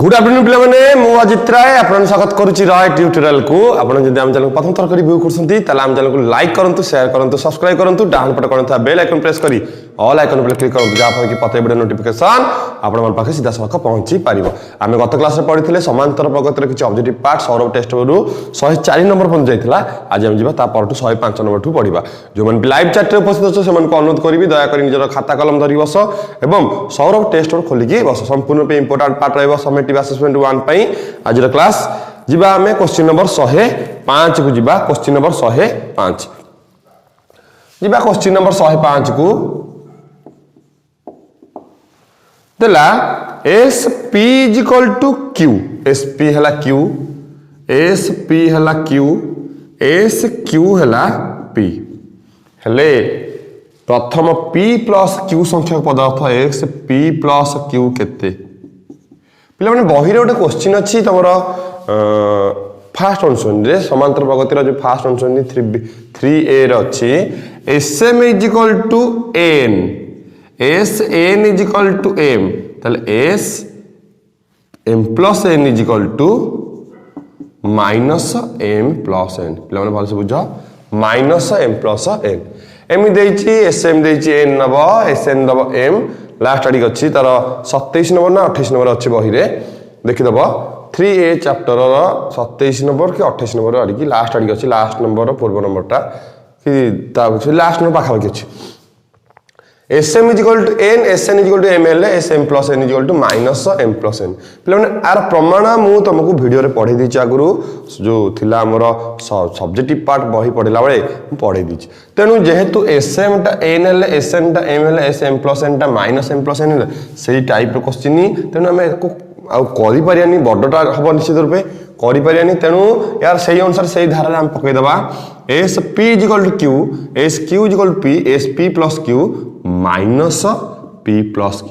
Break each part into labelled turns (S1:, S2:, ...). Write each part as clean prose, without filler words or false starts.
S1: Good afternoon पे मु अजित राय आपन स्वागत करुच्ची राय ट्यूटोरियल को आपन जदि हम चैनल प्रथम थर रिव्यू करछंती ताले हम चैनल को लाइक करंतु शेयर करंतु सब्सक्राइब करंतु डाउन पट करंतु बेल आइकन प्रेस करी ऑल आइकन पर क्लिक करंतु जा पर कि पते वीडियो नोटिफिकेशन आपन मन पाखे सीधा सखा पहुंची पारिबो। आमे गत क्लास रे पढिथिले समांतर प्रगति रे किछ ऑब्जेक्टिव पार्ट सौरभ टेस्ट रू 104 नंबर पन जाइथिला। आज हम जिबा ता पर 105 नंबर ठू पढिबा। जो मन लाइव चैट रे उपस्थित छ से मन को अनुरोध करबी दया करी निजर खाता कलम धरि बस एवं सौरभ टेस्ट वर खोली के बस संपूर्ण पे इंपोर्टेंट पार्ट रहबो समेटिव असेसमेंट 1 पई आज रो क्लास जिबा हमें क्वेश्चन नंबर 105 को जिबा क्वेश्चन नंबर 105 जिबा क्वेश्चन नंबर 105 को देला SP equal to Q SP हला Q SP हला Q SQ हला P हेले प्रथम P प्लस Q संख्यक पदार्थ SP प्लस Q केते पिला माने बही रे गोटे क्वेश्चन अछि तमरो फास्ट ऑप्शन रे समांतर प्रगति रो जो फास्ट ऑप्शन 3A रे अछि SM equal to N SN equal to M ताले S M plus N equal to minus M plus N पिला माने भाल से बुझो minus M plus N M देछि SM देछि N नबो SN दबो M लास्ट आडी अछि तार 27 नंबर ना 28 नंबर अछि बही रे देखि दबो 3A चैप्टर रो 27 नंबर कि 28 नंबर आडी कि लास्ट आडी अछि लास्ट नंबर पूर्व नंबरटा कि ता लास्ट नंबर पाखा अछि SM equal to N SN equal to M हेले SM plus N equal to minus M plus N पिला माने आर प्रमाण मु तुमको वीडियो रे पढे दिछि आगुरु जो थिला हमरो सब्जेक्टिव पार्ट बही पढिला बेले पढे दिछि तेनु जेहेतु SM टा N हेले SN टा M हेले SM प्लस N टा माइनस M प्लस N हेले सेही टाइप रो क्वेश्चन नी तेनु हमें को आ करि परियानी बडटा हबो निश्चित रूपे करि परियानी तेनु यार सही अनुसार सही धारा हम पकई दबा SP equal to Q SQ equal to P SP plus Q minus P plus Q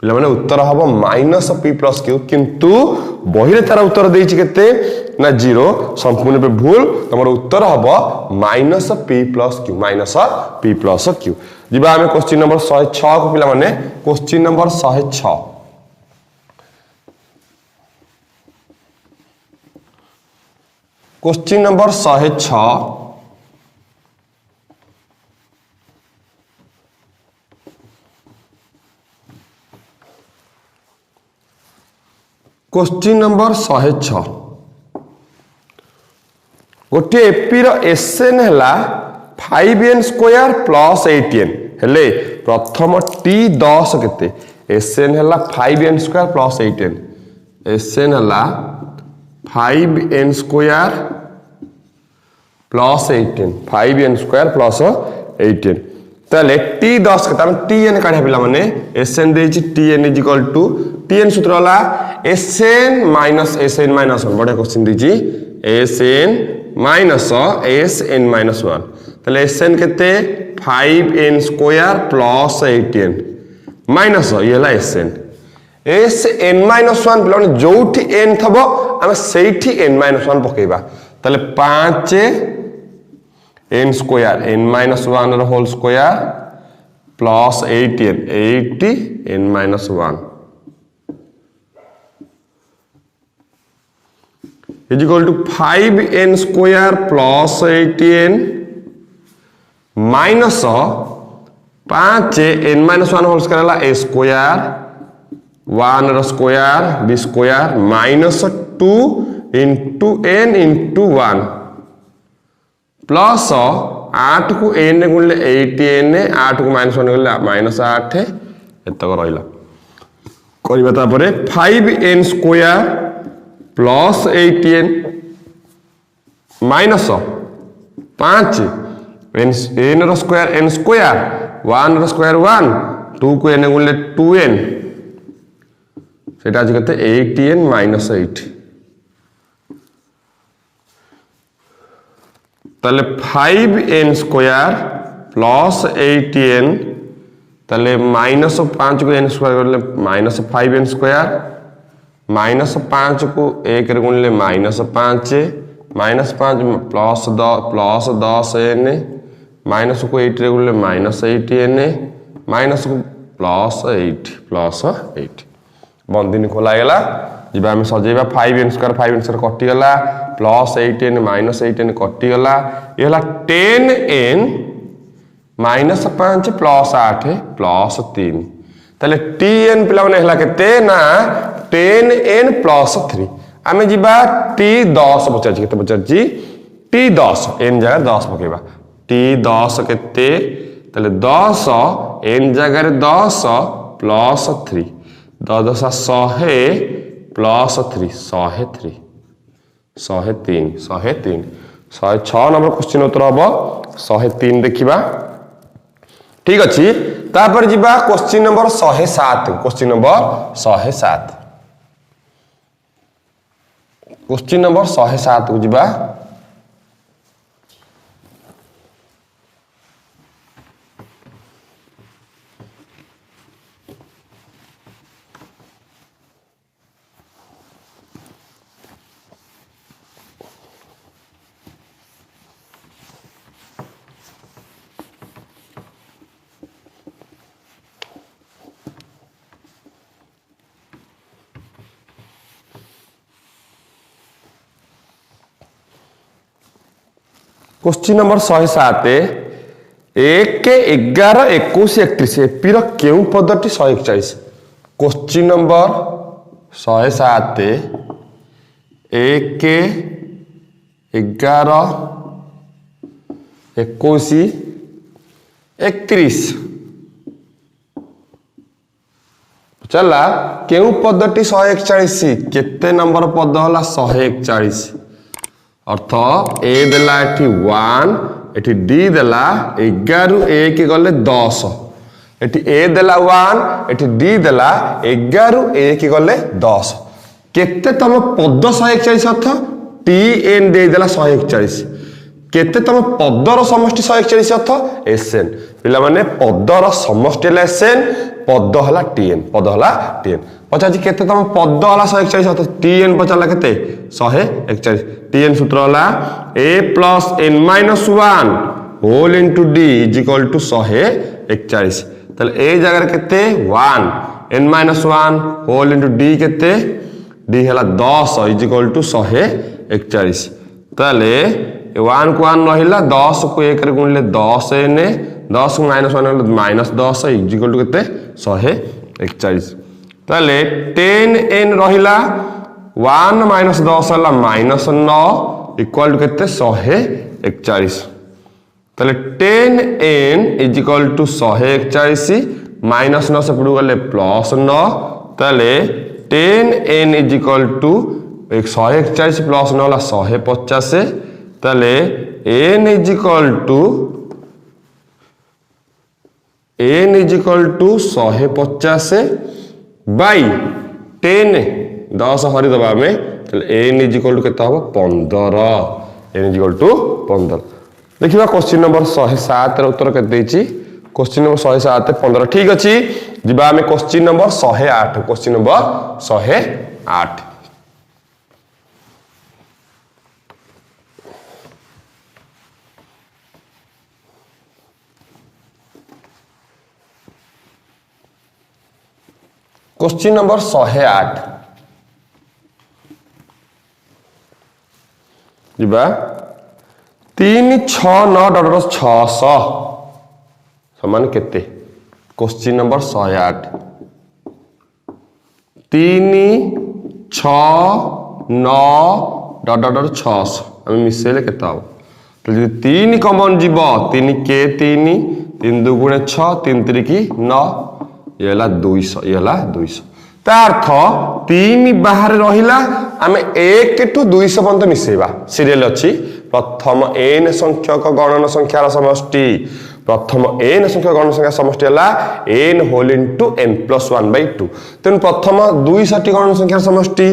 S1: पिला माने उत्तर हबो माइनस P प्लस Q किंतु बही रे तारा उत्तर देछि केते ना 0 संपूर्ण पे भूल तमरो उत्तर हबो minus P plus Q minus P plus Q जिबा हमें क्वेश्चन नंबर 106 को पिला माने question number 106 question number 106 question number 106 गोटे एपी रो SN हला 5n स्क्वायर प्लस 8n हेले प्रथम T10 केते SN हला 5n square plus 8n SN हला 5n square plus 8n 5n square plus 8n ताले T10 के ताम Tn काढे पिला माने SN देछि Tn इक्वल टू Tn सूत्र हला SN माइनस SN माइनस 1 बडे क्वेश्चन दिछि SN माइनस SN माइनस 1 ताले SN केते 5n square plus 8n minus ये हला SN SN माइनस 1 पिला माने जोठी n थबो हम सेठी n माइनस 1 पकेबा ताले 5 n स्क्वायर n माइनस 1 रो whole square plus 8n 80 n minus 1 is equal to 5n square plus 8n minus 5n minus 1 whole square a square 1 रो square b स्क्वायर minus 2 into n into 1 plus 8 को n गुणले 8n 8 को minus 1 गुणले minus 8 एतक रहिला करिबा तापरे 5n square plus 8n minus 5 n रो square n square 1 रो स्क्वायर 1 2 को n गुणले 2n सेटा आज कते 8n माइनस 8 ताले 5n स्क्वायर प्लस 8n ताले माइनस 5 को n स्क्वायर करले माइनस 5n स्क्वायर माइनस 5 को 1 रे गुणले minus 5 minus 5 plus 10 n minus को 8 रे गुणले माइनस 8n माइनस को +8 बंदिनी खोला गला जीवा आम सजेबा 5n² कटिगला plus 8n minus 8n कटिगला ये 10n माइनस 5 प्लस 8 प्लस 3 ताले tn पिला माने हला केते ना 10n प्लस 3 आमे जीवा t10 पचार केते पचार t10 n जगह 10 पकेबा t10 केते ताले 10 n जगह 10 प्लस 3 10 100 प्लस 3 103 103 106 नंबर क्वेश्चन उत्तर हम 103 देखिबा ठीक अच्छी तापर जीवा question number 107 question number 107 question number 107 को जीवा क्वेश्चन नंबर 107 1 11 21 31 एपी केउ पदटी 141 क्वेश्चन नंबर 107 1 11 21 31 चला केउ पदटी 141 केते नंबर पद होला 141 अर्थ ए देला एठी 1 एठी डी देला 11 1 गले 10 एठी ए देला 1 एठी डी देला 11 1 गले 10 केते तम पद 141 अर्थ टी एन दे देला 141 केते तम पदर समष्टि 141 अर्थ एसएन पिला माने पदर समष्टि हला एसएन पद हला टीएन पद हला टीएन पचाजी केते तम पद हला 141 अर्थ टीएन पचाला केते 141 टीएन सूत्र हला a plus n minus 1 whole into d is equal to 141 तले ए जगह केते 1 n minus 1 whole into d केते d हला 10 इज इक्वल टू 141 तले 1 को 1 रहिला 10 को 1 रे गुणले 10 n 10 को माइनस 1 हला माइनस 10 इज इक्वल टू केते 141 तले 10n रहिला 1 माइनस 10 हला माइनस 9 इक्वल टू केते 141 तले 10n is equal to 141 minus 9 से पड़ू गले प्लस 9 तले 10n is equal to 141 plus 9 हला 150 तले n is equal to 150 by 10 10 हरि दबा में n इज इक्वल टू केता हो 15 n इज इक्वल टू 15 देखिबा क्वेश्चन नंबर 107 र उत्तर के देछि क्वेश्चन नंबर 107 15 ठीक अछि जिबा हमें question number 108 question number 108 question number 108 जिबा 3 6 9 डॉट 600 समान केते क्वेश्चन नंबर 108 3 6 9 डॉट 600 हम मिसेले केता हो तो जे 3 कॉमन जीवो 3 के 3 3 2 गुणे 6 3 3 की 9 ये 200 ये 200 तार्थ 3 बाहर रहिला आमे 1 टू 200 पर्यंत मिसेबा सीरियल अछि प्रथम n संख्यक गणन संख्यार समष्टि प्रथम n संख्यक गणन संख्या समष्टि हला n whole into n plus 1 by 2 तेन प्रथम 200 टी गणन संख्यार समष्टि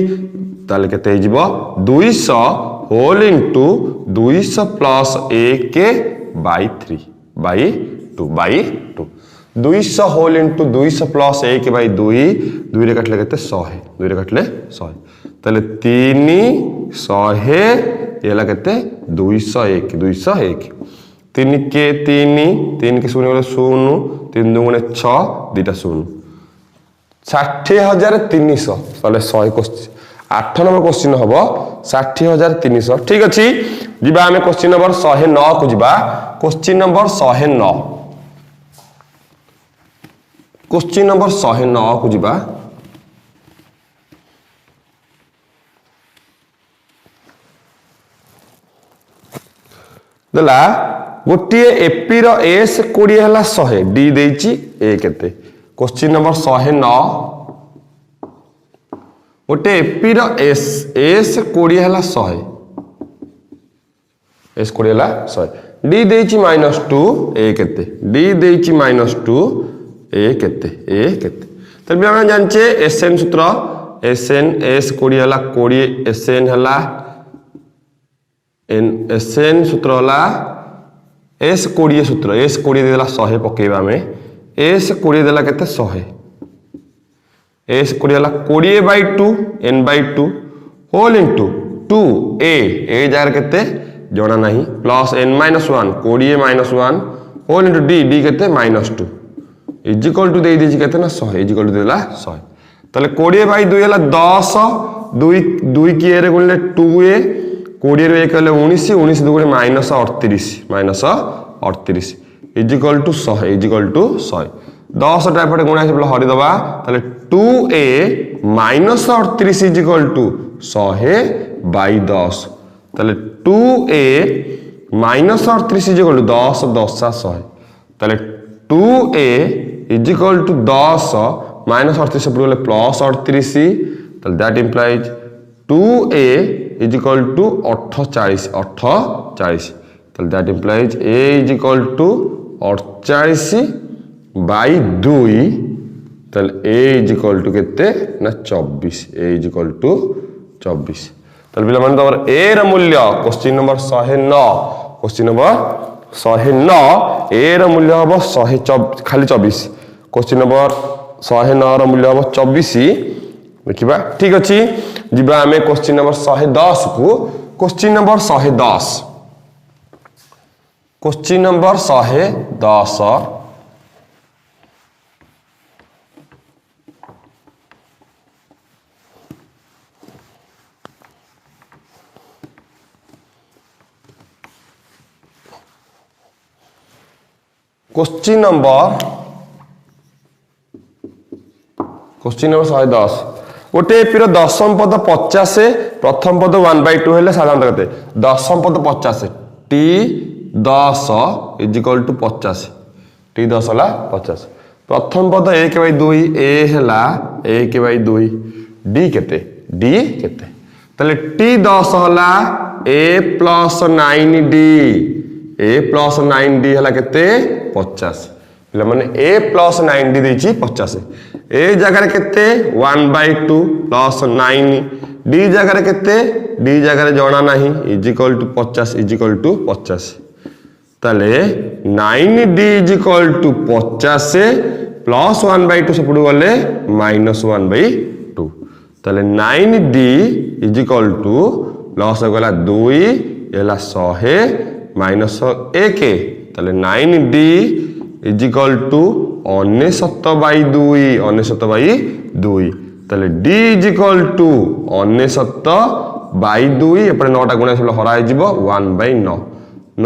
S1: ताले केते हे जिवो 200 whole into 200 plus 1 by 3 by 2 200 whole into 200 plus 1 by 2 2 रे काटले केते 100 2 रे काटले 100 तले 3 100 येला केते 201 3 के 3 के 0 0 3 दुगुणे 6 2टा 0 60300 तले 100 क्वेश्चन 8 नंबर क्वेश्चन हम 60,300 ठीक अच्छे जीवा आम क्वेश्चन नंबर 109 को जीवा क्वेश्चन नंबर 109 क्वेश्चन नंबर 109 को जीवा दला गोटे एपी रो एस 20 है 100 डी देची ए केते क्वेश्चन नंबर 109 गोटे एपी रो एस 20 है 100 एस 20 है 100 डी देची -2 ए केते डी देची -2 ए केते तब हम जानचे एसएन सूत्र एसएन एस 20 है 20 एसएन है एसएन सूत्र है एस 20 सूत्र एस 20 देला 100 पकेबा में एस 20 देला केते 100 एस 20 देला 20/2 n/2 whole into 2 a jar केते जणा नहीं plus n - 1 20 - 1 whole into D D केते -2 इज इक्वल टू दे दी केते ना 100 इज इक्वल टू देला 100 तले 20/2 ହେଲା 10 2 2 की ए रे गुणले 2a 20 रे 1 हेले 19 19 दुगुणे -38 is equal to 100 is equal to 100 10 टा एपटे गुणा से हरि दबा ताले 2a -38 इज इक्वल टू 100/10 ताले 2a -38 इज इक्वल टू 10 10 100 ताले 2a इज इक्वल टू 10 -38 से पड़े प्लस 38 ताले that implies 2a is equal to 48 ताले that implies a is equal to 48/2 ताले a is equal to केते ना 24 a is equal to 24 ताले पिला माने तमर a र मूल्य question number 109 question number 109 a र मूल्य हबो 100 खाली 24 क्वेश्चन नंबर 109 र मूल्य हबो 24 देखिबा ठीक अछि जीवा आमे क्वेश्चन नंबर 110 को question number 110 question number 110 question number 110 गोटे एपी दशम पद 50 प्रथम पद 1/2 हेले साधारण केते दशम पद 50 T 10 is equal to 50 T 10 हला 50 प्रथम पद 1/2 ए हला 1/2 डी केते तले टी 10 हला ए प्लस 9d ए प्लस 9d हला केते 50 पिला माने ए प्लस 9d देची 50 ए जगह केते 1/2 प्लस 9 डी जगह केते डी जगह जणा नहीं is equal to 50 is equal to 50 तले 9d is equal to 50 plus 1/2 से पड़ गले -1/2 तले 9d is equal two plus गला 2 एला 100 -1 तले 9d इज इक्वल टू 99/2 ताले d इज इक्वल टू 99/2 एपटे 9 टा गुणा से हरा जिवो 1/9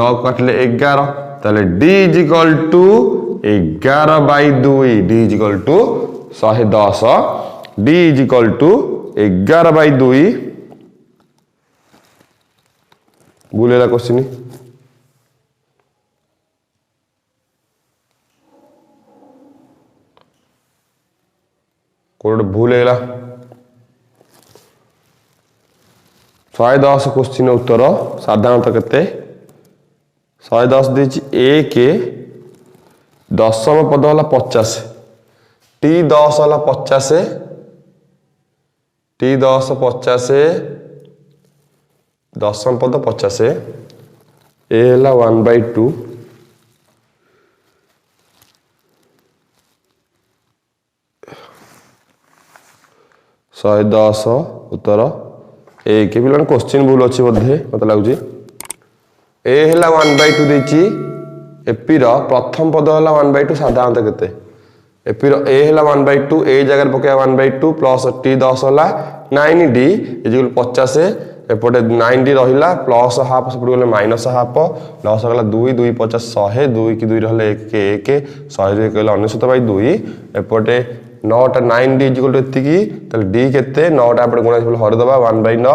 S1: 9 काटले 11 ताले d is equal to 11/2 d is equal to 110 d is equal to 11/2 बुलेला क्वेश्चन कोड भूल है 110 क्वेश्चन उत्तर साधारणतः केते 110 देछि ए के दशम पद हला 50 टी 10 हला 50 टी 10 50 दशम पद 50 ए हला 1/2 110 उत्तर ए के पिलान क्वेश्चन भूल अच्छी बोधे मत लगुच ए है 1/2 देची एपी रो प्रथम पद है 1/2 साधारणतः केते एपीर ए है 1/2 ए जगह पकड़ा 1/2 प्लस टी 10 है 9d इजिकल 50 एपटे 9d रहा प्लस हाफ सेपट गले माइनस हाफ लस गला 2 2 50 100 2 की 2 रहा 1 1 100 कहले 99/2 एपटे 9टा 9d इजिकल एति डी केते 9टा एपटे गुणा हरदबा 1/9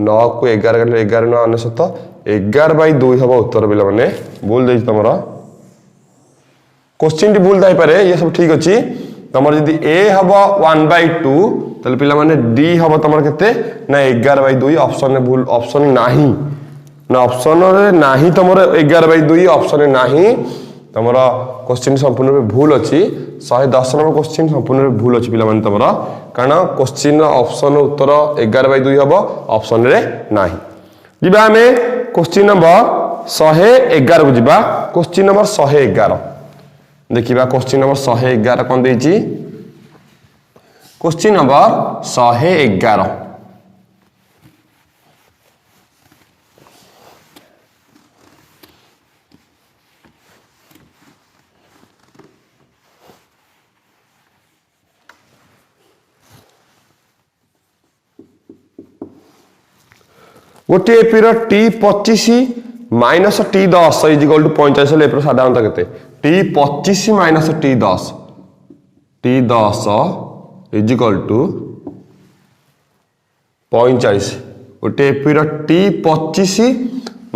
S1: 9 को 11 काटले 11 9 99 11/2 हम उत्तर पिला माने भूल देछि तमरा क्वेश्चन टी भूल थाई पारे ये सब ठीक अछि तमर जदी ए हबो 1/2 तले पिला माने डी हबो तमर केते ना 11/2 ऑप्शन ने भूल ऑप्शन नाही ना ऑप्शन रे नाही तमर 11/2 ऑप्शन रे नाही तमर क्वेश्चन संपूर्ण रूप भूल अछि 110 नंबर क्वेश्चन संपूर्ण रूप भूल अछि पिला माने तमर कारण क्वेश्चन ऑप्शन उत्तर 11/2 हबो ऑप्शन रे नाही जिबा हमें क्वेश्चन नंबर 111 को जिबा क्वेश्चन नंबर 111 देखिबा क्वेश्चन नंबर 111 कोन देछि क्वेश्चन नंबर 111 गोटे एपीर T25 minus T10 is equal to 45 हेले एपीर साधारणतः केते T25 minus T10 is equal to 45 गोटे एपीर T25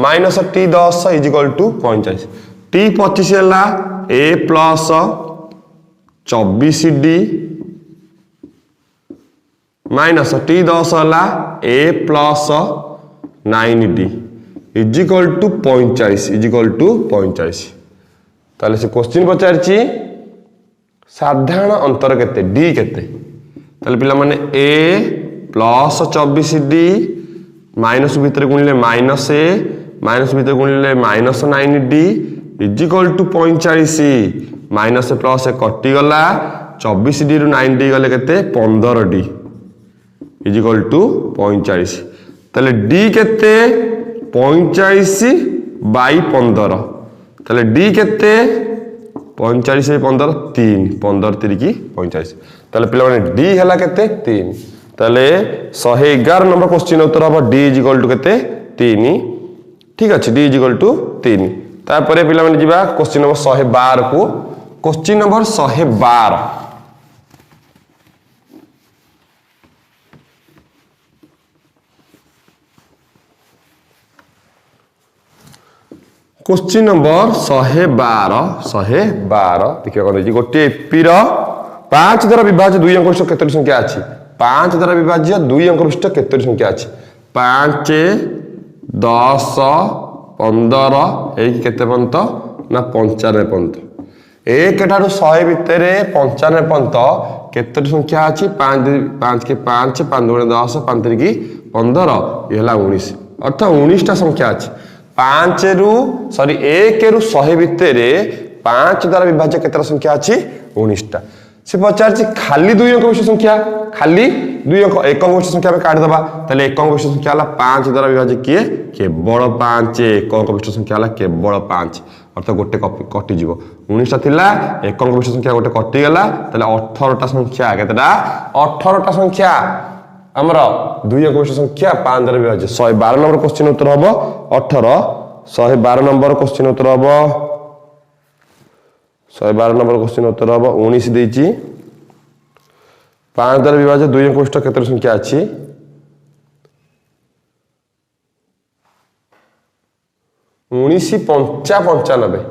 S1: minus T10 is equal to 45 T25 हेला A plus 24D minus T10 हेला A plus 9D is equal to 45 is equal to 45 ताले से क्वेश्चन पचारछि साधारण अंतर केते D केते ताले पिला माने A प्लस 24D माइनस भीतर गुणिले माइनस A माइनस भीतर गुणिले minus 9D is equal to 45 minus plus कटि गला 24D रु 9D गले केते 15D इजिकल टू 45 ताले D केते 45/15 ताले D केते 45/15 3 15 3 की 45 ताले पिला माने D हला केते 3 ताले 111 नंबर क्वेश्चन उत्तर हम D इजिकल टू केते 3 ठीक अछि D इजिकल टू 3 तापरे पिला माने जिबा क्वेश्चन नंबर 112 को क्वेश्चन नंबर 112 क्वेश्चन नंबर 112 देखिए कौन है गोटे एपीर 5 द्वारा विभाज्य 2 अंक विशिष्ट केतोटी संख्या अछि 5 द्वारा विभाज्य 2 अंक विशिष्ट केतोटी संख्या अछि 5 10 15 एक केते पंत ना 95 पंत एक ठारू 100 भितरे 95 पंत केतोटी संख्या अछि 5 के 5 5 गुणे 10 5 3 की 15 ये हला 19 अर्थात 19 टा संख्या अछि 5 रु सॉरी 1 रु 100 भितरे 5 द्वारा विभाज्य केतरा संख्या अछि 19 टा से पचारछि खाली 2 अंक विशिष्ट संख्या खाली 2 अंक एक अंक विशिष्ट संख्या में काट दबा तले एक अंक विशिष्ट संख्या हला 5 द्वारा विभाज्य किए केवल 5 एक अंक विशिष्ट संख्या हला केवल 5 अर्थात गोटे कटि जीवो 19 टा थिला एक अंक विशिष्ट संख्या गोटे कटि गेला तले 18 टा संख्या केतरा 18 टा संख्या हमरा 2 अंक विशिष्ट संख्या 5 द्वारा विभाज्य 112 नंबर क्वेश्चन उत्तर हबो 18 112 नंबर क्वेश्चन उत्तर हबो 112 नंबर क्वेश्चन उत्तर हबो 19 देछि 5 द्वारा विभाज्य 2 अंक विशिष्ट केतरा संख्या अछि 19 5 95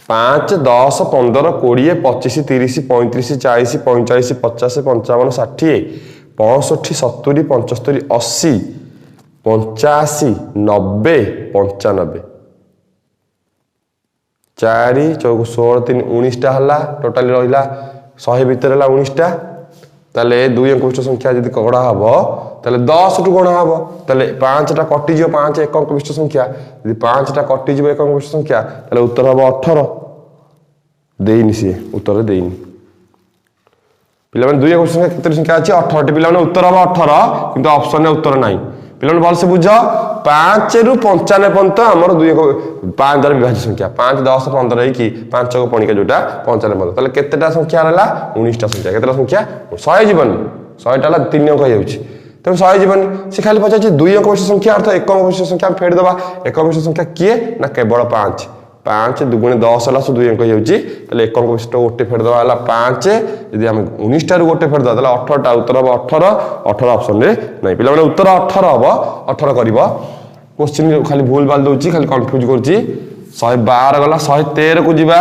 S1: 5 10 15 20 25 30 35 40 45 50 55 60 65 70 75 80 85 90 95 4 4 16 3 19 टा हला टोटल रहिला 100 भीतर हला 19 टा ताले 2 अंक विशिष्ट संख्या यदि गणा हबो ताले 10 टू गणा हबो ताले 5 टा कटि जिवो 5 एक अंक विशिष्ट संख्या यदि 5 टा कटि जिवो एक अंक विशिष्ट संख्या ताले उत्तर हबो 18 देइनि से उत्तर देइनि पिला माने 2 अंक विशिष्ट संख्या केते संख्या अछि 18 टी पिला माने उत्तर हबो 18 किंतु ऑप्शन ने उत्तर नाही पिला भल से बुझ 5 रु 95 पर्यंत आमर 5 द्वारा विभाज्य संख्या 5 10 15 कि 5 को पणिका जोटा 95 पर्यंत ताले केतेटा संख्या रहला 19टा संख्या केतेटा संख्या 100 जीवन 100टा ला 3 अंक होउची तब 100 जीवन से खाली पचाची 2 अंक विशिष्ट संख्या अर्थ 1 अंक विशिष्ट संख्या फेड दबा 1 अंक विशिष्ट संख्या किए ना केवल 5 5 दुगुणे 10 हला 2 अंक होउची ताले 1 अंक विशिष्ट गोटे फेड दबा हला 5 यदि हम 19टा रु गोटे फेड दबा ताले 18टा उत्तर हो 18 ऑप्शन रे नहीं पिला माने उत्तर 18 हो 18 करबो क्वेश्चन खाली भूल भाल दउची खाली कंफ्यूज करची 112 गला 113 को जीवा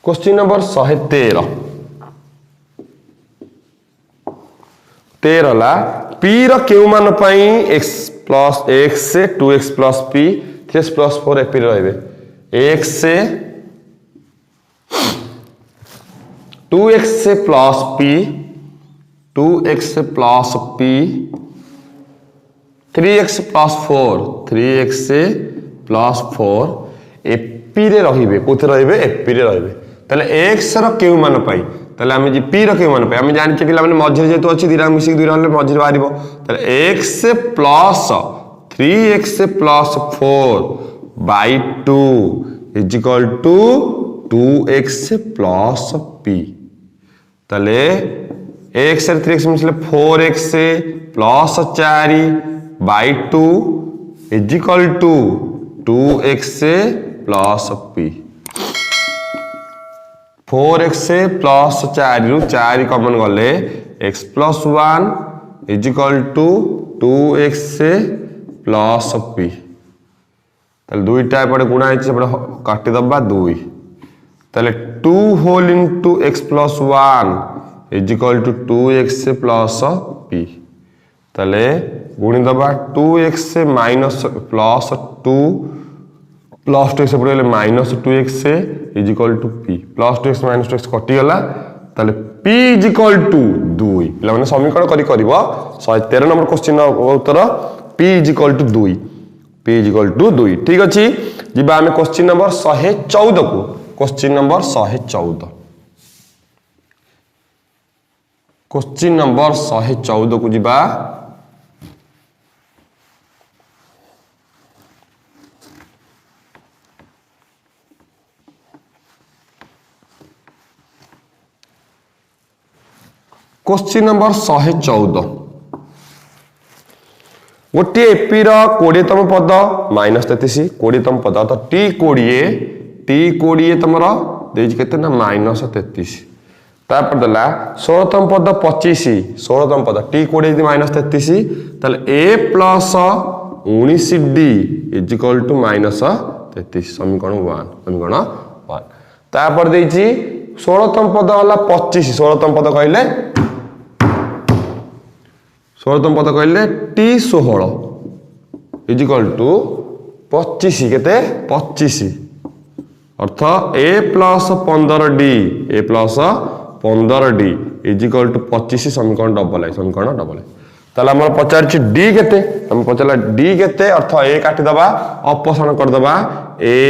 S1: क्वेश्चन नंबर 113 13 ला p रो केउ मान पई x प्लस x से 2x plus p 3x plus 4 p रहबे x से 2x से प्लस p 2x से plus p 3x plus 4 3x से प्लस 4 p रे रहिबे कोथे रहबे p रे रहबे ताले x रो केउ मान पाई ताले हम जी p रो केउ मान पाई हम जानि के पिला माने मझिरे जेतु अछि दिरा मिसिक दुरा हले मझिरे बारिबो ताले x plus 3x plus 4 by 2 is equal to 2x plus p ताले x और 3x मिसले 4x plus 4 by 2 is equal to 2x plus p 4x plus 4 रु 4 कॉमन गले x plus 1 is equal to 2x plus p ताले दुईटा पड़े गुणा है से काटी दबा 2 ताले 2 whole into x plus 1 is equal to 2x plus p ताले गुणी दबा 2x माइनस प्लस 2 प्लस 2 से पड़े minus 2x is equal to p plus 2x minus 2x कटि गला ताले p इज इक्वल टू 2 पिला माने समीकरण करी करबो 113 नंबर क्वेश्चन उत्तर p is equal to 2 p is equal to 2 ठीक अछि जिबा हमें क्वेश्चन नंबर 114 को क्वेश्चन नंबर 114 क्वेश्चन नंबर 114 को जिबा क्वेश्चन नंबर 114 गोटे एपी रो 20तम पद माइनस 33 20तम पद तो टी 20 तमरो देज केते ना माइनस 33 तापर दला 16तम पद 25 16तम पद टी 20 यदि माइनस 33 ताले a plus 19d is equal to minus 33 समीकरण 1 समीकरण 1 तापर देजी 16तम पद वाला 25 16तम पद कहले 16तम पद कहले टी 16 इज इक्वल टू 25 केते 25 अर्थ a plus 15d a plus 15d is equal to 25 समीकरण डबल है समीकरण डबल है ताले हमर पचार छि d केते हम पचला d केते अर्थ a काटी दबा अपसारण कर दबा a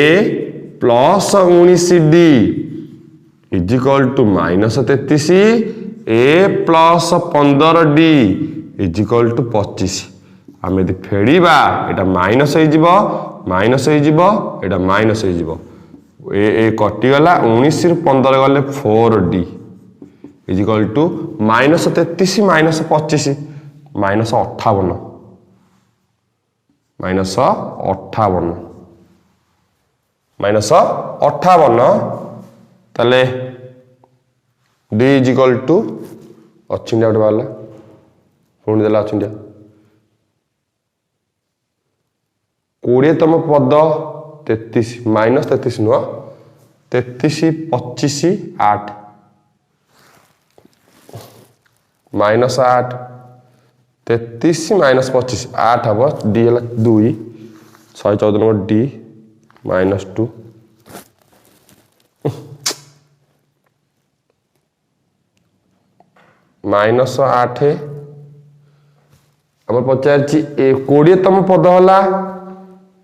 S1: plus 19d is equal to minus 33 a plus 15d is equal to 25 हम यदि फेड़ीबा एटा माइनस हो जिवो माइनस हो जिवो एटा माइनस हो जिवो ए कटि गला 19 रु 15 गले 4d is equal to minus 33 minus 25 minus 58 minus 58 minus 58 ताले d इज इक्वल टू अच्छी गोटे बाहर पुणी देला अच्छी 20तम पद 33 माइनस 33 नुह 33 25 8 माइनस 8 33 माइनस 25 8 हम डी है 2 114 नंबर डी माइनस 2 माइनस 8 हम पचार 20तम पद है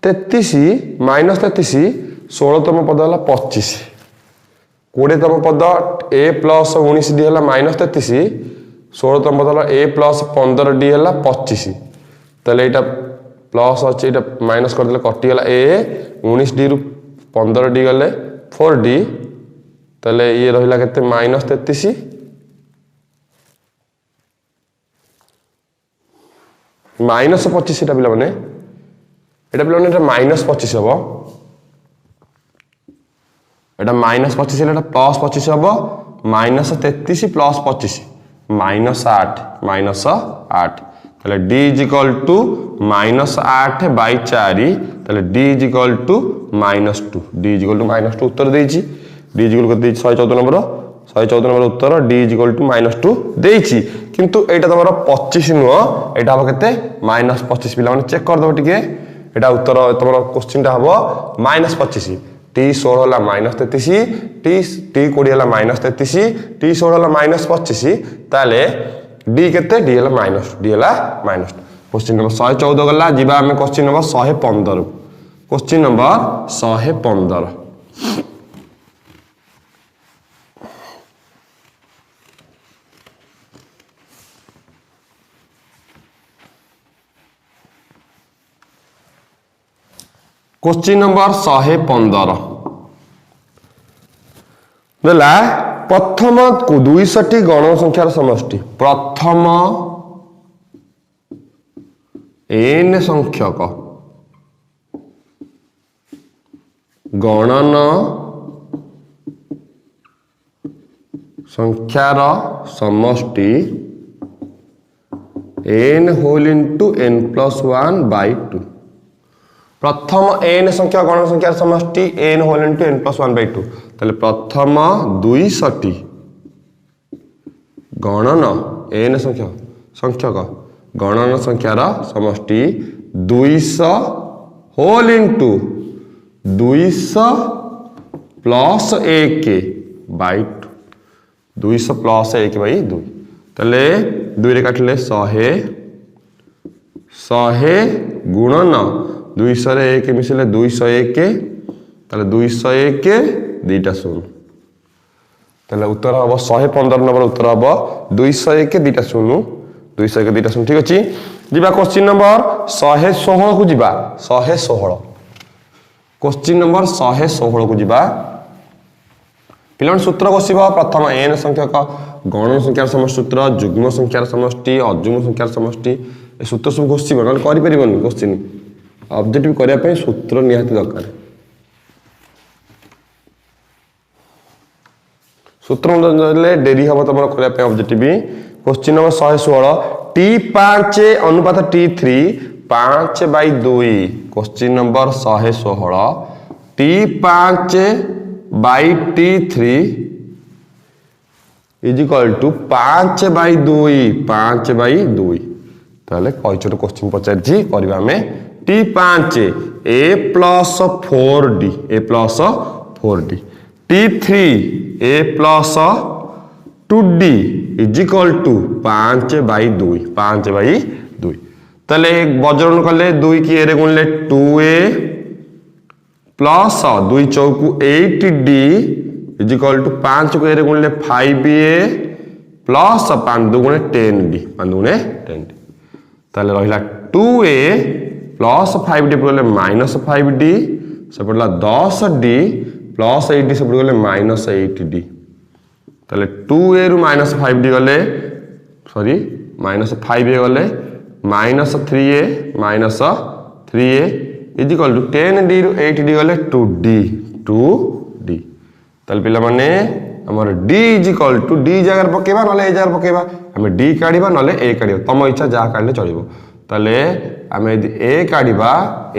S1: 33 माइनस 33 16तम पद है 25 20तम पद a प्लस 19d है -33 16तम पद a प्लस 15d है 25 ताले एटा प्लस अच्छे एटा माइनस कर देले कटिगला a 19d रु 15d गले 4d ताले ये रहिला केते -33 -25 एटा पिला माने एटा -25 हबो एटा -25 एटा +25 हबो -33 + 25 -8 ताले d -8/4 ताले d -2 d -2 उत्तर देछि d करते 114 नंबर 114 नंबर उत्तर d -2 देछि किंतु एटा तमरो 25 नुह एटा हबो केते -25 पिला माने चेक कर दबो टिके एटा उत्तर तमरो क्वेश्चन टा हबो -25 t 16 होला -33 t 20 होला -33 t 16 होला -25 ताले d केते d होला -d होला -2 क्वेश्चन नंबर 114 गला जिबा हमें question number 115 question number 115 question number 115 देला प्रथम 200 गण संख्यार समष्टि प्रथम n संख्यक गणन संख्यार समष्टि n होल इंटू n+1/2 प्रथम n संख्या गण संख्यार समष्टि n होल इंटू n+1/2 ताले प्रथम 200 गणन n संख्यक गणन संख्यार समष्टि 200 होल इंटू 200 प्लस 1/2 200 प्लस 1/2 ताले 2 रे काटले 100 गुणन 200 रे 1 मिसले 201 ताले 201 2टा 0 ताले उत्तर हम 115 नंबर उत्तर हम 201 2टा 0 201 2टा 0 ठीक अछि जिबा क्वेश्चन नंबर 116 को जिबा 116 क्वेश्चन नंबर 116 को जिबा पिलन सूत्र कसिबा प्रथम n संख्यक गण संख्यार समष्टि सूत्र युग्म संख्यार समष्टि अयुग्म संख्यार समष्टि ए सूत्र सब घोषिबा न करि परिबन क्वेश्चन ऑब्जेक्टिव करिया पे सूत्र निहाती दरकार सूत्र ले डेरी हम तमर करिया पे ऑब्जेक्टिव क्वेश्चन नंबर 116 t5 अनुपात t3 5/2 question number 116 t5/t3 is equal to 5/2 ताले कई छोट क्वेश्चन पचार जी करबा हमें t5 a plus 4d t3 a plus 2d is equal to 5/2 ताले वज्रन कले 2 की ए रे गुणले 2a plus 2 चौकु 8d is equal to 5 को ए रे गुणले 5a प्लस 5 दुगुणे 10d 5 दुगुणे 10d ताले रहिला 2a प्लस 5d बोले -5d से पड़ला 10d प्लस 8d से पड़ गले -8d ताले 2a रु -5d गले सॉरी -5a गले -3a is equal to 10d रु 8d गले 2d ताले पिला माने हमर d is equal to d जगह पकेबा नले ए जगह पकेबा हमें d काढिबा नले a काढिबा तम इच्छा जा काढले चलिबो ताले हमें यदि a काढिबा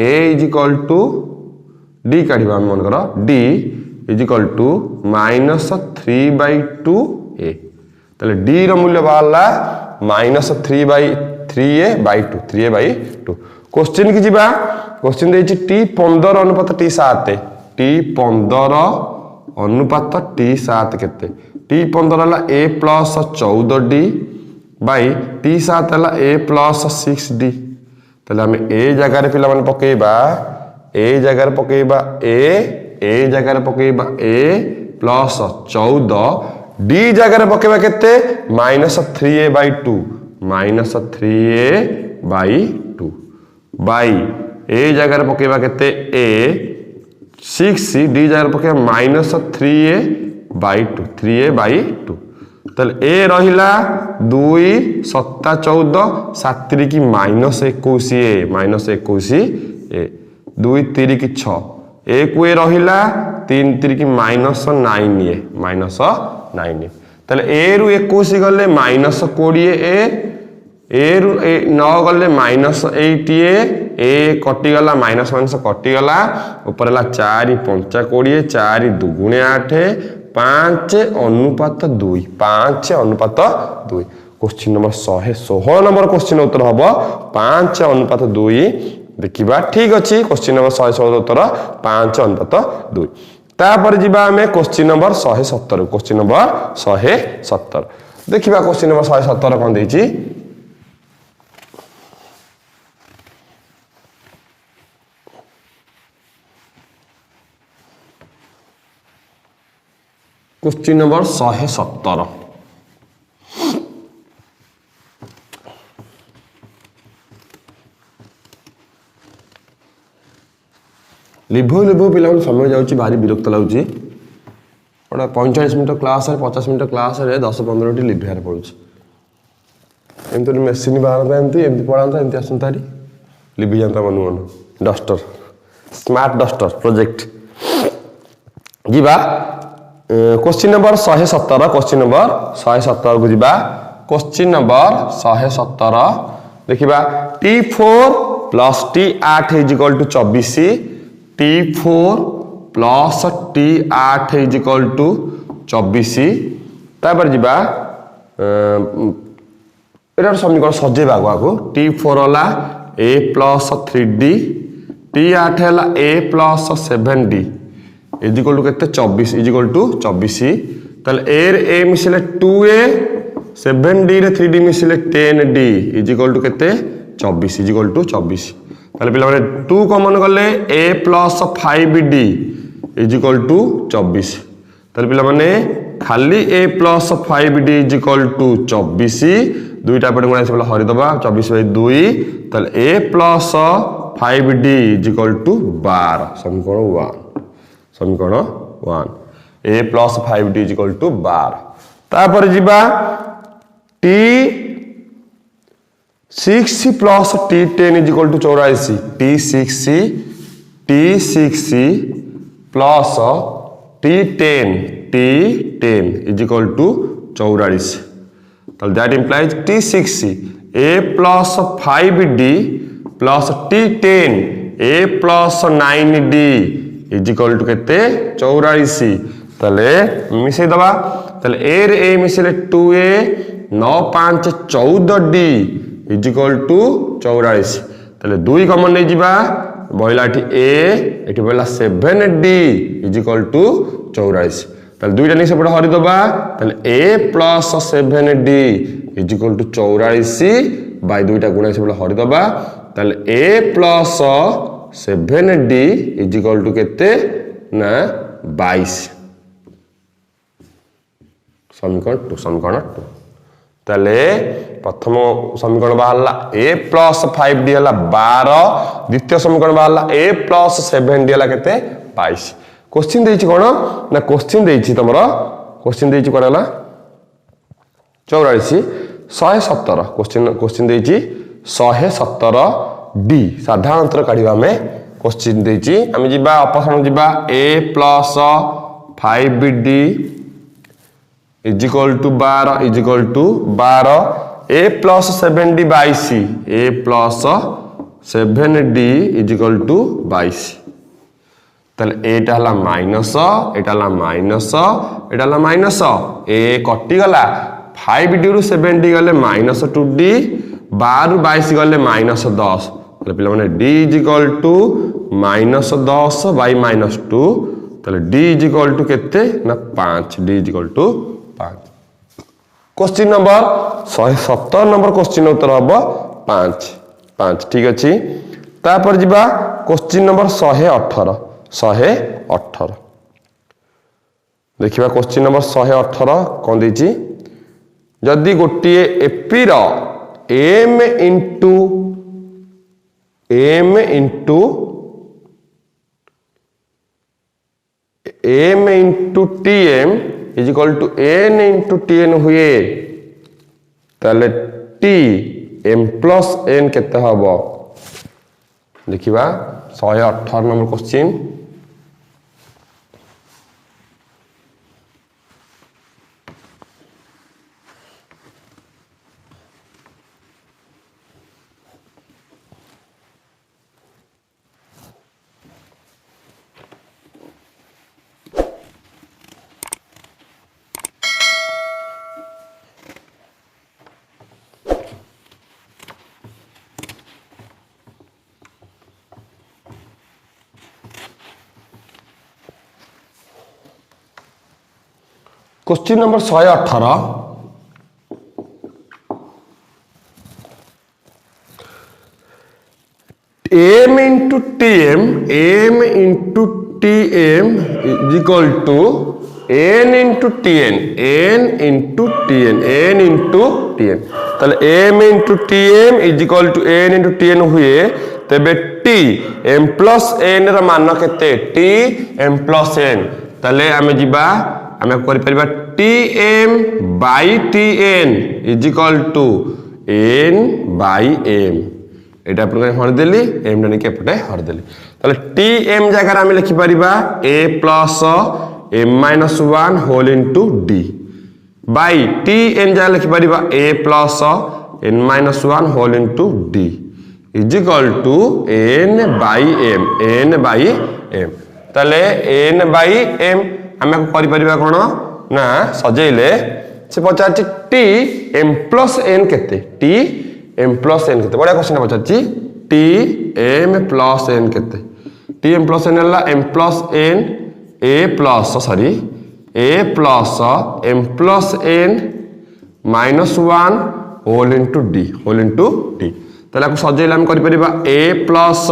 S1: a is equal to d काढिबा हम मन करो d is equal to -3/2a ताले d रो मूल्य बाहला -3/2 क्वेश्चन की जिबा क्वेश्चन देछि t15 अनुपात t7 t15 अनुपात t7 केते t15 हला a plus 14d by t7 हला a प्लस 6d ताले हम a जगह रे पिला माने पकेबा a जगह रे पकेबा a जगह रे पकेबा a प्लस 14 डी जगह पकेबा केते -3a/2 -3a/2 बाई ए जगह पकेबा केते a 6 डी जगह पकेबा -3a/2 3a/2 ताले ए रहिला 2 7 14 7 की -21 ए -21 ए 2 3 की 6 एक वे रहिला 3 3 की -9 ए -9 ताले ए रु 21 गले -20 ए रु 9 गले -8 ए कटि गला माइनस कटि गला ऊपर ला 4 5 20 4 2 8 5 अनुपात 2 5 अनुपात 2 क्वेश्चन नंबर 116 नंबर क्वेश्चन उत्तर हम 5 अनुपात 2 देखिबा ठीक अछि क्वेश्चन नंबर 116 उत्तर 5 अनुपात 2 तापर जिबा हमें क्वेश्चन नंबर 117 क्वेश्चन नंबर 117 देखिबा क्वेश्चन नंबर 117 कोन देछि क्वेश्चन नंबर 117 लिभो पिला समय जाऊँगी भारी विरक्त लगुच गोटे 45 minute class 50 minute class 10-15 minute लिभार पड़ू एमती मेसीन बाहर एमती पढ़ाता एमती आसता लिभि जाता मन मन डस्टर स्मार्ट डस्टर प्रोजेक्ट जीवा क्वेश्चन नंबर 117 क्वेश्चन नंबर 117 को जीवा क्वेश्चन नंबर 117 देखिबा T4 plus T8 is equal to 24 T4 plus T8 is equal to 24 तापर जीवा एटार समीकरण सजेबा को T4 होला A प्लस 3D T8 होला A plus 7D is equal to केते 24 इज इक्वल टू 24 ताले A मिसिले 2A 7D रे 3D मिसिले 10D is equal to केते 24 इज इक्वल टू 24 ताले पिला माने 2 कॉमन गले A plus 5D is equal to 24 ताले पिला माने खाली A plus 5D is equal to 24 दुईटा पटे गुणा से हरि दबा 24/2 ताले A plus 5D is equal to 12 समीकरण 1 समीकरण 1 A plus 5D is equal to 12 तापर जीवा T6 plus T10 is equal to 84 T6 plus T10 is equal to 84 that implies T6 A plus 5D plus T10 A plus 9D is equal to केते 84 तले मिसे दबा तले A रे A मिसले 2A 9 5 14D is equal to 84 तले 2 common नै जिबा बहिला एठी A एठी बहिला 7D इज इक्वल टू 84 तले दुईटा नै सेपड हरि दबा तले A plus 7D is equal to 84 by दुईटा गुणा सेपड हरि दबा तले A plus 7D is equal to केते ना 22 समीकरण 2 तले प्रथम समीकरण बाहरला A प्लस 5D हला 12 द्वितीय समीकरण बाहरला A प्लस 7D हला केते 22 क्वेश्चन देछि कोन ना क्वेश्चन देछि तमरो क्वेश्चन देछि कोन हला 84 117 क्वेश्चन देछि 117 D साधारणतर काढिबा में क्वेश्चन देछि हम जिबा ऑप्शन जिबा A plus 5D is equal to 12 is equal to 12 A plus 7D 22 A plus 7D is equal to 22 ताले एटा हला माइनस एटा हला माइनस एटा हला माइनस A कटि गला 5D रु 7D गले माइनस 2D 12 रु 22 गले माइनस 10 ताले पिला माने D is equal to minus 10 by minus 2 ताले D इज इक्वल टू केते ना 5 D is equal to 5 question number 117 number question उत्तर हम 5 ठीक अछि तापर जिबा क्वेश्चन नंबर 118 देखिबा क्वेश्चन नंबर 118 कोन देछि जदि गोटे AP row m into tm is equal to n into tn हुए ताले t m plus n केते हबो देखिबा 118 number question question number 118 m into tm is equal to n into tn ताले m into tm is equal to n into tn हुए तबे t m plus n रा मान केते t m plus n ताले आमे जिबा आमे करि परिबा tm by tn is equal to n by m एटा प्रकार हर देली m ने के पटे हर देली ताले tm जगह आमे लिखि परिबा a plus m minus 1 whole into d by tn जगह लिखि परिबा a plus n minus 1 whole into d is equal to n by m ताले n by m आमे करि परिबा कोन ना सजेइले से पचाची t m plus n केते t m plus n केते बडा question पचाची t m plus n केते t m plus n हला m plus n a plus m plus n minus 1 whole into d ताला को सजेइले हम करि परिबा a plus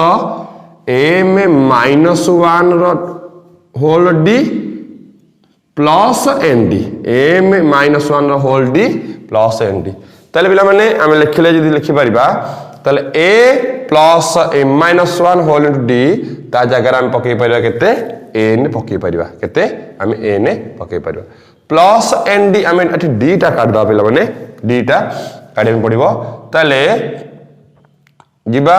S1: m minus 1 रो whole d plus nd m minus 1 whole d plus nd ताले पिला माने हम लिखले जदी लिखि परिबा ताले a plus m minus 1 whole into d ता जगह हम पके परिबा केते n पके परिबा केते हम n पके परिबा प्लस nd हम अठी d ता काट दा पिला माने d ता काटे पड़िबो ताले जिबा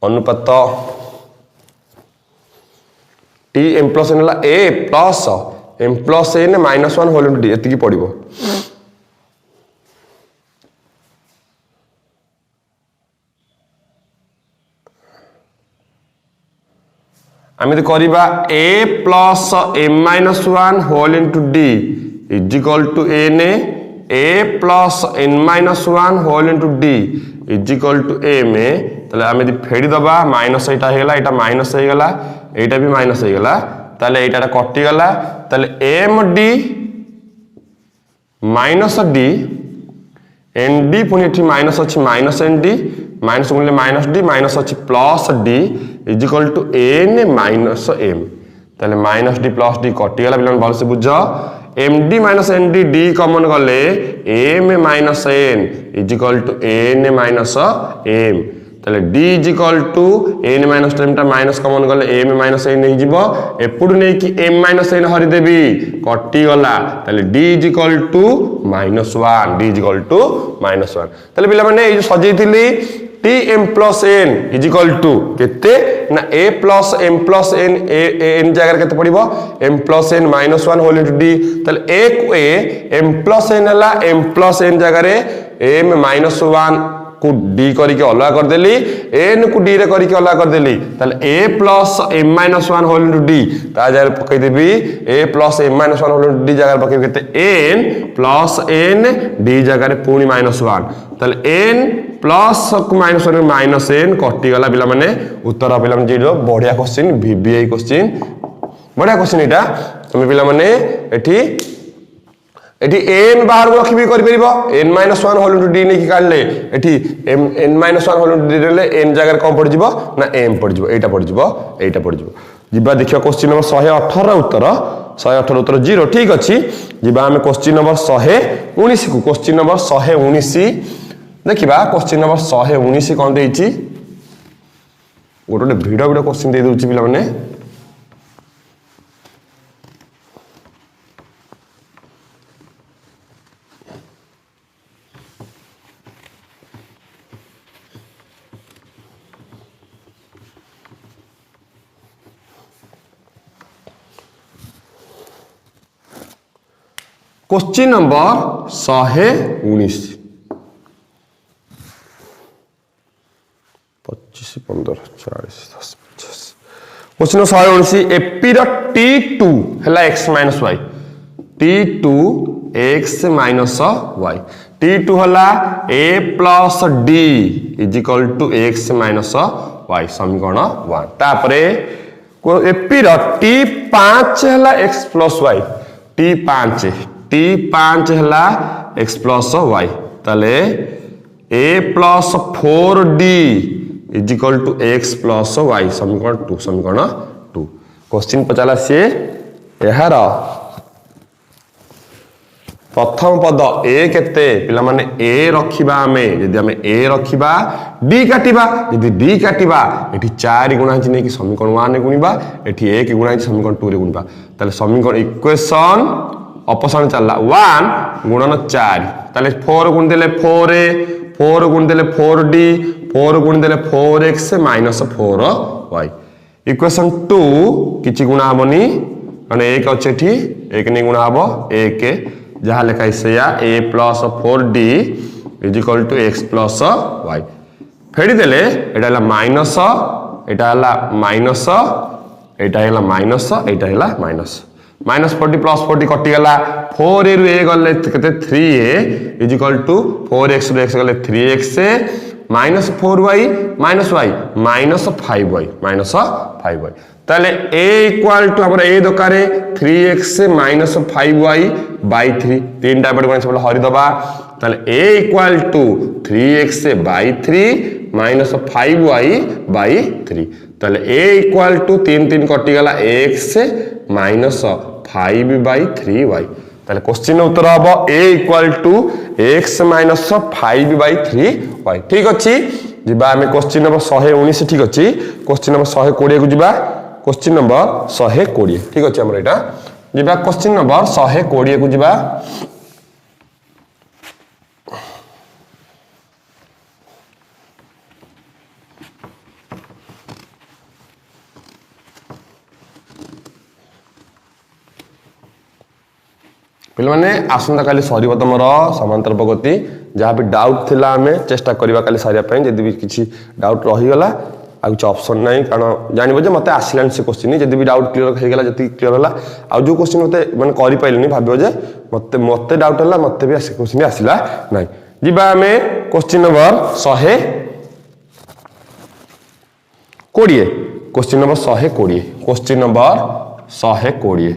S1: अनुपात t m plus n a plus m plus n minus 1 whole into d एति की पड़िबो आमे तो करिबा a plus m minus 1 whole into d is equal to n a plus n minus 1 whole into d is equal to m ताले आमे दि फेडी दबा minus एटा हेला एटा minus हे गेला एटा भी माइनस हे गेला ताले एटा कटि गेला ताले md माइनस d nd पुनी एठी माइनस अछि माइनस nd माइनस गुणले माइनस d माइनस अछि plus d is equal to n minus m ताले माइनस d प्लस d कटि गेला बिलन भल से बुझ md minus nd d common गले m minus n is equal to n minus m ताले d is equal to n minus m टा माइनस कॉमन गले m माइनस n नै जिवो एपुड नै कि m माइनस n हरि देबी कटि गला ताले d is equal to -1 d is equal to -1 ताले बिला माने ए जो सजेइथिली tm plus n is equal to केते ना a plus m plus n n जगह केते पड़िबो m plus n minus 1 whole into d ताले a को a m plus n हला m plus n जगह रे m minus 1 को d करी के अलग कर देली n को d रे करी के अलग कर देली ताले a plus m minus 1 whole into d ता जगह पकई देबी a plus m minus 1 whole into d जगह पकई केते n plus n d जगह रे पूरी -1 ताले n plus minus minus n कटि गला पिला माने उत्तर पिला माने जेडो बढ़िया क्वेश्चन VBI क्वेश्चन बढ़िया क्वेश्चन एटा तुम पिला माने एठी एठी n बाहर को रखी कर परिबो n - 1 होल इनटू d ने की काढले एठी n - 1 होल इनटू d ले n जगह कौन पड़ जिवो ना m पड़ जिवो एटा पड़ जिवो जिबा देखियो क्वेश्चन नंबर 118 उत्तर 118 उत्तर 0 ठीक अछि जिबा हम क्वेश्चन नंबर 119 को क्वेश्चन नंबर 119 देखिबा क्वेश्चन नंबर 119 कोन देइछि गोटे भिडियो क्वेश्चन दे दोछि पिला माने क्वेश्चन नंबर 119 25 15 40 10 50 क्वेश्चन 119 एपी रो t2 हला x - y t2 x - y t2 हला a + d = x - y समीकरण 1 तापरे एपी रो t5 हला x + y t5 हला x + y ताले a + 4d = x + y समीकरण 2 क्वेश्चन पचाला से यार प्रथम पद a केते पिला माने a रखिबा हमें यदि हमें a रखिबा d काटिबा यदि d काटिबा एठी 4 गुणा छि नै कि समीकरण 1 रे गुणिबा एठी 1 गुणा छि समीकरण 2 रे गुणिबा ताले समीकरण इक्वेशन ऑपोजिट चलला 1 गुणन 4 ताले 4 गुण देले 4 गुण देले 4d 4 गुण देले 4x - 4y इक्वेशन 2 किछि गुणा हबनी माने 1 अछि एठी 1 नै गुणा हबो 1 जहा लिखा है a + 4d = x + y फेडी देले एटा हला माइनस एटा हला माइनस एटा हला माइनस एटा हला माइनस -40 + 40 कटि गला 4 रू a गले केते 3a = 4x रू x गले 3x -4y - 5y ताले a = हमर a दकारे 3x - 5y / 3 तीनटा बड कोन सब हरि दबा ताले a = 3x / 3 - 5y / 3 ताले a = 3 3 कटि गला x - 5 / 3y ताले क्वेश्चन उत्तर हबो a = x - 5 / 3y ठीक अछि जिबा हमें क्वेश्चन नंबर 119 ठीक अछि क्वेश्चन नंबर 120 को जिबा क्वेश्चन नंबर 120 ठीक अछि हमर एटा जिबा क्वेश्चन नंबर 120 को जिबा पिल माने आसंता काली सरीब तमर समांतर प्रगति जहाँ भी डाउट थिला हमें चेष्टा करबा काली सारिया पय जदी भी किछि डाउट रही गला आ कुछ ऑप्शन नहीं कारण जानबो जे मते आसिलान से क्वेश्चन जदी भी डाउट क्लियर हो गला जति क्लियर होला आ जो क्वेश्चन मते माने करि पाइलनी भाबियो जे मते डाउट होला मते भी क्वेश्चन आसिला नहीं जिबा हमें question number 120 question number 120 question number 120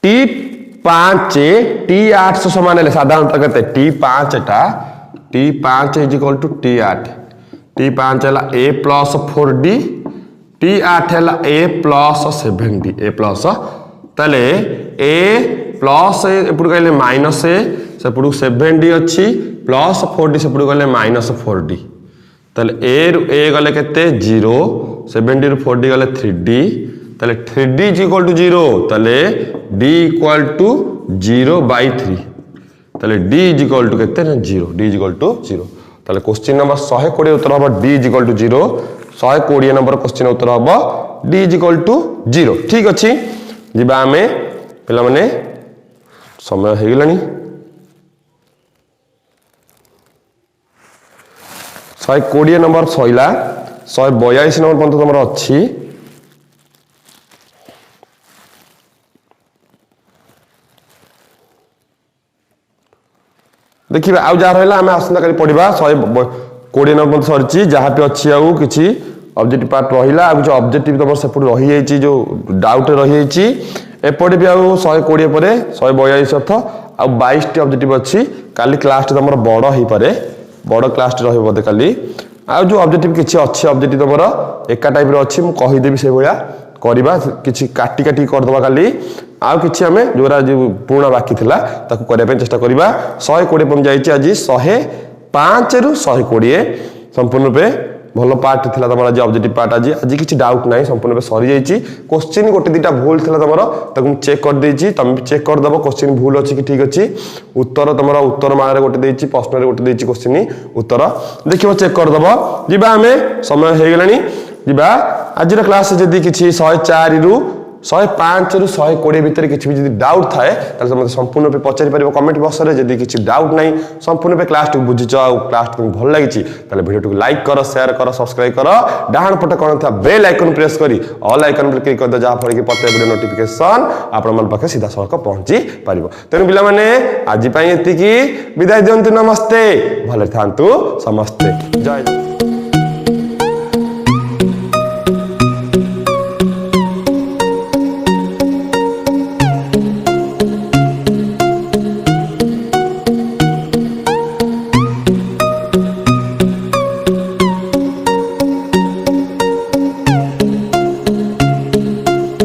S1: T5 T8 समान है साधारणतः कहते T5 टा T5 = T8 T5 है a + 4d T8 है a + 7d a प्लस ताले a प्लस एपड़ कहले माइनस a सेपड़ 7d अच्छी प्लस 4d सेपड़ कहले -4d ताले a रु a गले केते 0 7d रु 4d गले 3d ताले 3d = 0 ताले d = 0 / 3 ताले d = केते ना 0 d = 0 ताले क्वेश्चन नंबर 120 उत्तर हबो d = 0 120 नंबर क्वेश्चन उत्तर हबो d = 0 ठीक अछि जिबा हमें पिला माने समय हे गेलानी 120 नंबर सइला 142 नंबर पंत तमर अछि देखिए आउ जहाँ रहा आम आसंता काली पढ़ा 120 नंबर सरी जहाँ भी अच्छी आउ कि ऑब्जेक्टिव पार्ट रहा कुछ ऑब्जेक्टिव तुम से रही जो डाउट रही एपटे भी आउ 120 पर 142 अर्थ आ 22 ऑब्जेक्टिव अच्छी काली क्लास तुम बड़ हो पारे बड़ क्लास रोते काली आ जो ऑब्जेक्टिव किसी अच्छी ऑब्जेक्टिव तुम एका टाइप अच्छी मुझे कहीदेवी से भाया करवा कि काटी काटी करदे काली आउ कि आम जो पुराणा बाकी था करने चेष्टा करवा 120 पर्यटन जाइए आज 105 रु 120 संपूर्ण रूपे भल पार्ट था तुम आज ऑब्जेक्टिव पार्ट आज आज किसी डाउट ना संपूर्ण रूपे सरी जाइए क्वेश्चन गोटे दुटा भूल था तुम चेक कर देछि तुम चेक करदेव क्वेश्चन भूल अच्छी कि ठीक अच्छी उत्तर तुम उत्तर मार्ग गोटे देछि प्रश्न गोटे देछि क्वेश्चन उत्तर देखिए चेक करदेव जीवा आम समय हो गलानी जीवा आज क्लास जदि किसी 104 रु 105 रु 120 भितर किसी भी डाउट थाए तुम संपूर्ण रूपे पचारि पार कमेंट बॉक्स में जदि किसी डाउट ना संपूर्ण रूपे क्लास टी बुझीच क्लास तुमको भल लगी वीडियो लाइक कर शेयर कर सब्सक्राइब कर डाहाण पटे कौन था बेल आइकन प्रेस करी ऑल आइकन पर क्लिक कर दो जहाँफल कि प्रत्येक वीडियो नोटिफिकेशन आपण पाखे सीधा सड़क पहुंची पार तेणु पाने आज विदाय दिंतु नमस्ते भले था समस्ते जय